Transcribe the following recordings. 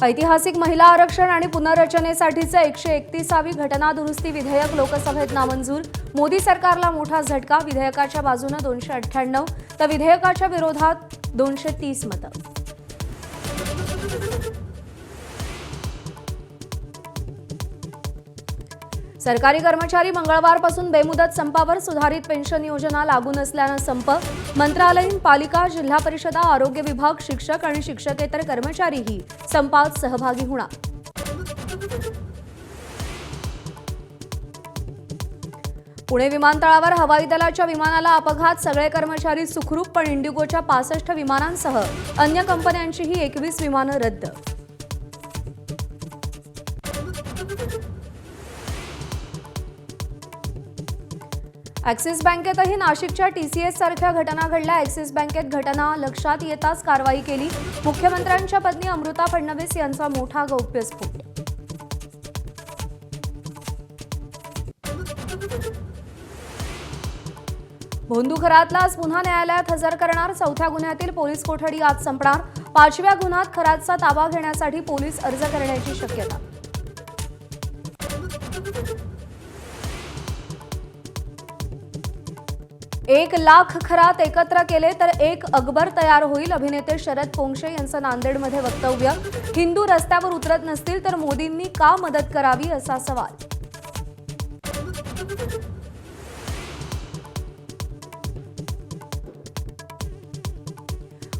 ऐतिहासिक महिला आरक्षण आणि पुनर्रचनेसाठीचे 131वी घटना दुरुस्ती विधेयक लोकसभेत नामंजूर। मोदी सरकारला मोठा झटका। विधेयकाच्या बाजूने 298 तर विधेयकाच्या विरोधात 230 मतं। सरकारी कर्मचारी मंगळवारपासून बेमुदत संपावर। सुधारित पेन्शन योजना लागू नसल्याने संप। मंत्रालयीन, पालिका, जिल्हा परिषदा, आरोग्य विभाग, शिक्षक आणि शिक्षकेतर कर्मचारीही संपात सहभागी होणार। पुणे विमानतळावर हवाई दलाच्या विमानाला अपघात। सगळे कर्मचारी सुखरूप, पण इंडिगोच्या 65 विमानांसह अन्य कंपन्यांचीही 21 विमानं रद्द। ॲक्सिस बँकेतही नाशिकच्या TCS सारख्या घटना घडल्या। ॲक्सिस बँकेत घटना लक्षात येताच कारवाई केली। मुख्यमंत्र्यांच्या पत्नी अमृता फडणवीस यांचा मोठा गौप्यस्फोट। भोंदू खरातलाच पुन्हा न्यायालयात हजर करणार। 4थ्या गुन्ह्यातील पोलीस कोठडी आज संपणार। 5व्या गुन्ह्यात खरातचा ताबा घेण्यासाठी पोलीस अर्ज करण्याची शक्यता। एक लाख खरात एकत्र केले तर एक अकबर तयार होईल। अभिनेते शरद पोंक्षे यांचं नांदेडमध्ये वक्तव्य। हिंदू रस्त्यावर उतरत नसतील तर मोदींनी का मदत करावी, असा सवाल।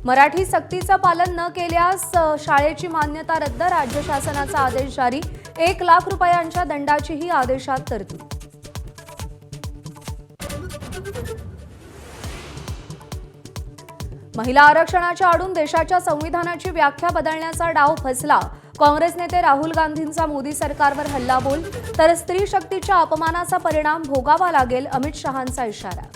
मराठी सक्तीचं पालन न केल्यास शाळेची मान्यता रद्द। राज्य शासनाचा आदेश जारी। 1 लाख रुपयांच्या दंडाचीही आदेशात तरतूद। महिला आरक्षणाच्या आडून देशाच्या संविधानाची व्याख्या बदलण्याचा डाव फसला। काँग्रेस नेते राहुल गांधींचा मोदी सरकारवर हल्लाबोल। तर स्त्री शक्तीच्या अपमानाचा परिणाम भोगावा लागेल, अमित शहांचा इशारा।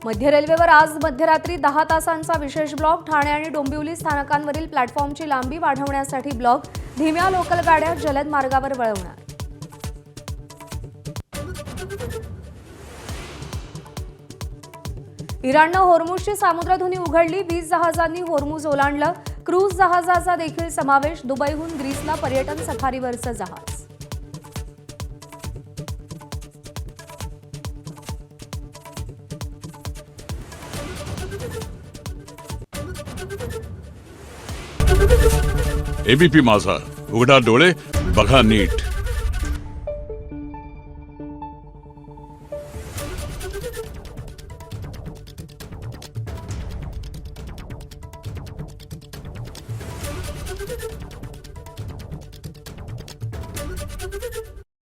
मध्य रेल्वेवर आज मध्यरात्री 10 तासांचा विशेष ब्लॉक। ठाणे आणि डोंबिवली स्थानकांवरील प्लॅटफॉर्मची लांबी वाढवण्यासाठी ब्लॉक। धीम्या लोकल गाड्या जलद मार्गावर वळवणार। इराणनं होर्मुझची सामुद्रधुनी उघडली। 20 जहाजांनी होर्मुझ ओलांडलं। क्रूझ जहाजाचा देखील समावेश। दुबईहून ग्रीसला पर्यटन सफारीवरचं जहाज। एबीपी माझा, उघडा डोळे बघा नीट।